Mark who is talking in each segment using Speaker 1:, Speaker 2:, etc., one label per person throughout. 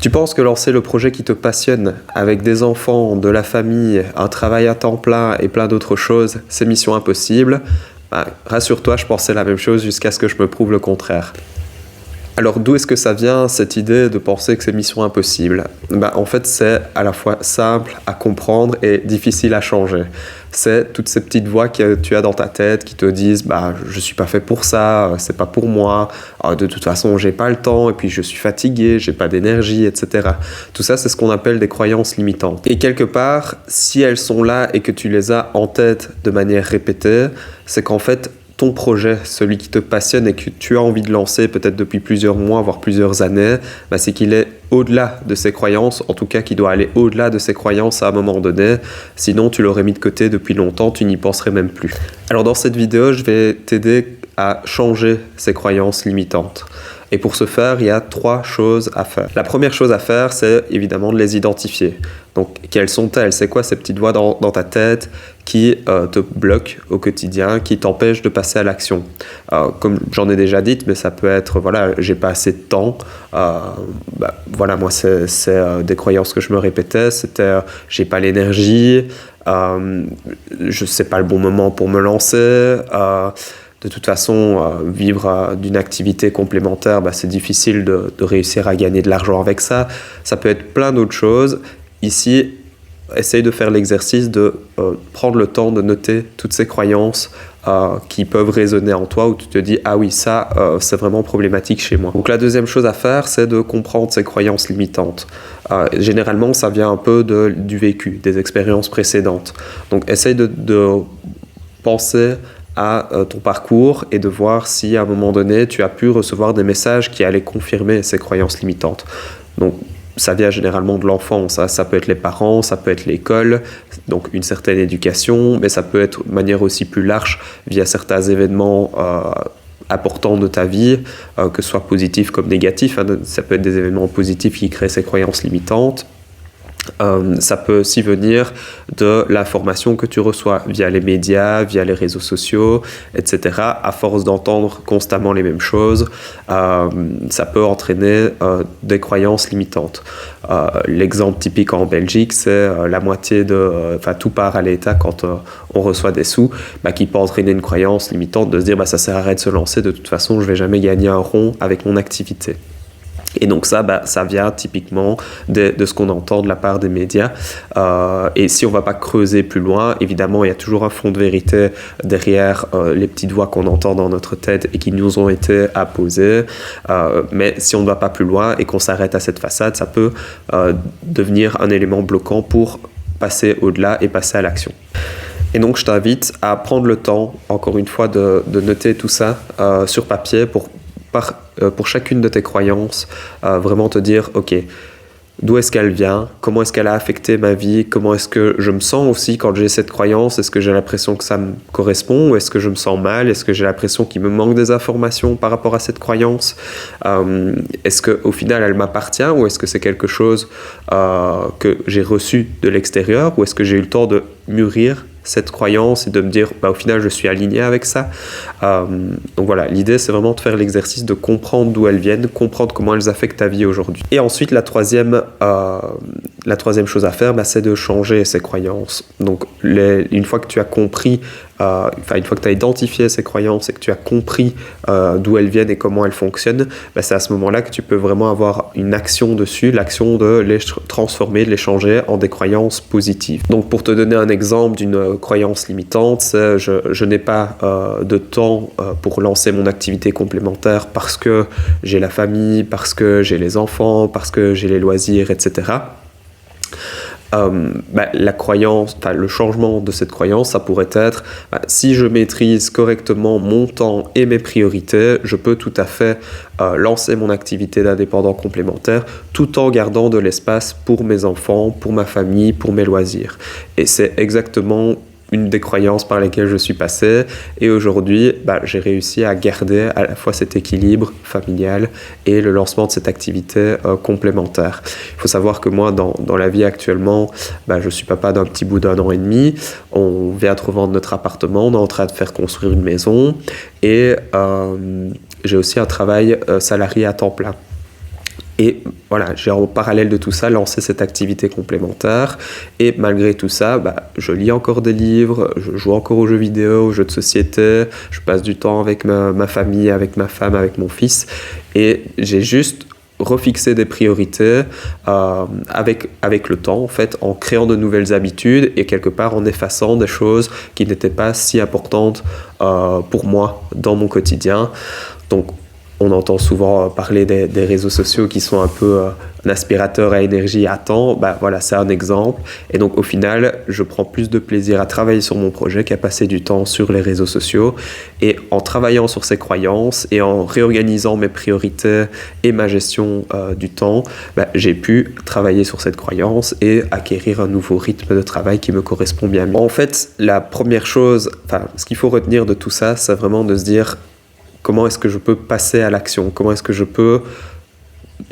Speaker 1: Tu penses que lancer le projet qui te passionne, avec des enfants, de la famille, un travail à temps plein et plein d'autres choses, c'est mission impossible? Rassure-toi, je pensais la même chose jusqu'à ce que je me prouve le contraire. Alors d'où est-ce que ça vient, cette idée de penser que c'est mission impossible? En fait, c'est à la fois simple à comprendre et difficile à changer. C'est toutes ces petites voix que tu as dans ta tête qui te disent je suis pas fait pour ça, c'est pas pour moi, de toute façon j'ai pas le temps, et puis je suis fatigué, j'ai pas d'énergie, etc. Tout ça, c'est ce qu'on appelle des croyances limitantes. Et quelque part, si elles sont là et que tu les as en tête de manière répétée, c'est qu'en fait, ton projet, celui qui te passionne et que tu as envie de lancer peut-être depuis plusieurs mois, voire plusieurs années, c'est qu'il est au-delà de ses croyances, en tout cas qu'il doit aller au-delà de ses croyances à un moment donné, sinon tu l'aurais mis de côté depuis longtemps, tu n'y penserais même plus. Alors dans cette vidéo, je vais t'aider à changer ces croyances limitantes. Et pour ce faire, il y a 3 choses à faire. La première chose à faire, c'est évidemment de les identifier. Donc, quelles sont-elles? C'est quoi ces petites voix dans ta tête qui te bloquent au quotidien, qui t'empêchent de passer à l'action? Comme j'en ai déjà dit, mais ça peut être, j'ai pas assez de temps. Moi, c'est des croyances que je me répétais. C'était, j'ai pas l'énergie, je sais pas le bon moment pour me lancer. De toute façon, vivre d'une activité complémentaire, c'est difficile de réussir à gagner de l'argent avec ça. Ça peut être plein d'autres choses. Ici, essaye de faire l'exercice de prendre le temps de noter toutes ces croyances qui peuvent résonner en toi, où tu te dis « Ah oui, ça, c'est vraiment problématique chez moi ». Donc la deuxième chose à faire, c'est de comprendre ces croyances limitantes. Généralement, ça vient un peu du vécu, des expériences précédentes. Donc essaye de penser à ton parcours et de voir si à un moment donné tu as pu recevoir des messages qui allaient confirmer ces croyances limitantes. Donc ça vient généralement de l'enfance, ça peut être les parents, ça peut être l'école, donc une certaine éducation, mais ça peut être de manière aussi plus large via certains événements importants de ta vie, que ce soit positifs comme négatifs. Ça peut être des événements positifs qui créent ces croyances limitantes. Ça peut aussi venir de l'information que tu reçois via les médias, via les réseaux sociaux, etc. À force d'entendre constamment les mêmes choses, ça peut entraîner des croyances limitantes. L'exemple typique en Belgique, c'est la moitié tout part à l'État quand on reçoit des sous, qui peut entraîner une croyance limitante de se dire ça sert à rien de se lancer, de toute façon je vais jamais gagner un rond avec mon activité. Et donc ça vient typiquement de ce qu'on entend de la part des médias. Et si on ne va pas creuser plus loin, évidemment, il y a toujours un fond de vérité derrière les petites voix qu'on entend dans notre tête et qui nous ont été apposées. Mais si on ne va pas plus loin et qu'on s'arrête à cette façade, ça peut devenir un élément bloquant pour passer au-delà et passer à l'action. Et donc, je t'invite à prendre le temps, encore une fois, de noter tout ça sur papier pour chacune de tes croyances, vraiment te dire, ok, d'où est-ce qu'elle vient, comment est-ce qu'elle a affecté ma vie, comment est-ce que je me sens aussi quand j'ai cette croyance, est-ce que j'ai l'impression que ça me correspond, ou est-ce que je me sens mal, est-ce que j'ai l'impression qu'il me manque des informations par rapport à cette croyance, est-ce qu'au final elle m'appartient, ou est-ce que c'est quelque chose que j'ai reçu de l'extérieur, ou est-ce que j'ai eu le temps de mûrir cette croyance et de me dire au final je suis aligné avec ça. Donc voilà, l'idée c'est vraiment de faire l'exercice de comprendre d'où elles viennent, comprendre comment elles affectent ta vie aujourd'hui. Et ensuite la troisième chose à faire, c'est de changer ces croyances. Donc une fois que tu as compris, une fois que tu as identifié ces croyances et que tu as compris d'où elles viennent et comment elles fonctionnent, c'est à ce moment-là que tu peux vraiment avoir une action dessus, l'action de les transformer, de les changer en des croyances positives. Donc pour te donner un exemple d'une croyance limitante, c'est je n'ai pas de temps pour lancer mon activité complémentaire parce que j'ai la famille, parce que j'ai les enfants, parce que j'ai les loisirs, etc. La croyance, le changement de cette croyance, ça pourrait être si je maîtrise correctement mon temps et mes priorités, je peux tout à fait lancer mon activité d'indépendant complémentaire tout en gardant de l'espace pour mes enfants, pour ma famille, pour mes loisirs. Et c'est exactement une des croyances par lesquelles je suis passé, et aujourd'hui j'ai réussi à garder à la fois cet équilibre familial et le lancement de cette activité complémentaire. Il faut savoir que moi dans la vie actuellement, je suis papa d'un petit bout d'1 an et demi, on vient de revendre notre appartement, on est en train de faire construire une maison, et j'ai aussi un travail salarié à temps plein. Et voilà, j'ai en parallèle de tout ça lancé cette activité complémentaire. Et malgré tout ça, je lis encore des livres, je joue encore aux jeux vidéo, aux jeux de société, je passe du temps avec ma famille, avec ma femme, avec mon fils. Et j'ai juste refixé des priorités avec le temps, en fait, en créant de nouvelles habitudes et quelque part en effaçant des choses qui n'étaient pas si importantes pour moi dans mon quotidien. Donc, on entend souvent parler des réseaux sociaux qui sont un peu un aspirateur à énergie à temps. Voilà, c'est un exemple. Et donc, au final, je prends plus de plaisir à travailler sur mon projet qu'à passer du temps sur les réseaux sociaux. Et en travaillant sur ces croyances et en réorganisant mes priorités et ma gestion du temps, j'ai pu travailler sur cette croyance et acquérir un nouveau rythme de travail qui me correspond bien mieux. En fait, la première chose, ce qu'il faut retenir de tout ça, c'est vraiment de se dire comment est-ce que je peux passer à l'action? Comment est-ce que je peux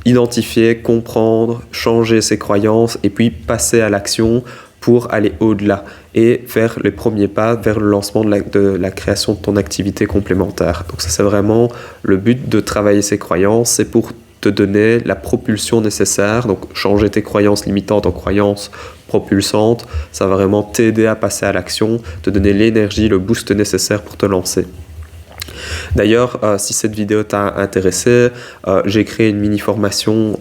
Speaker 1: identifier, comprendre, changer ses croyances et puis passer à l'action pour aller au-delà et faire les premiers pas vers le lancement de la création de ton activité complémentaire. Donc ça, c'est vraiment le but de travailler ses croyances, c'est pour te donner la propulsion nécessaire, donc changer tes croyances limitantes en croyances propulsantes, ça va vraiment t'aider à passer à l'action, te donner l'énergie, le boost nécessaire pour te lancer. D'ailleurs, si cette vidéo t'a intéressé, j'ai créé une mini-formation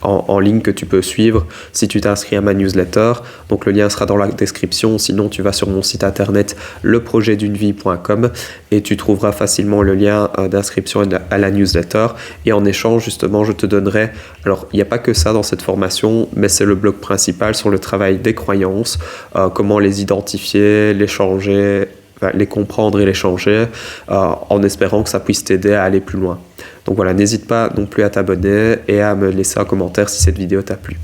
Speaker 1: en ligne que tu peux suivre si tu t'inscris à ma newsletter. Donc le lien sera dans la description, sinon tu vas sur mon site internet leprojetdunevie.com et tu trouveras facilement le lien d'inscription à la newsletter. Et en échange, justement, je te donnerai, alors il n'y a pas que ça dans cette formation, mais c'est le bloc principal sur le travail des croyances, comment les identifier, les changer, les comprendre et les changer en espérant que ça puisse t'aider à aller plus loin. Donc voilà, n'hésite pas non plus à t'abonner et à me laisser un commentaire si cette vidéo t'a plu.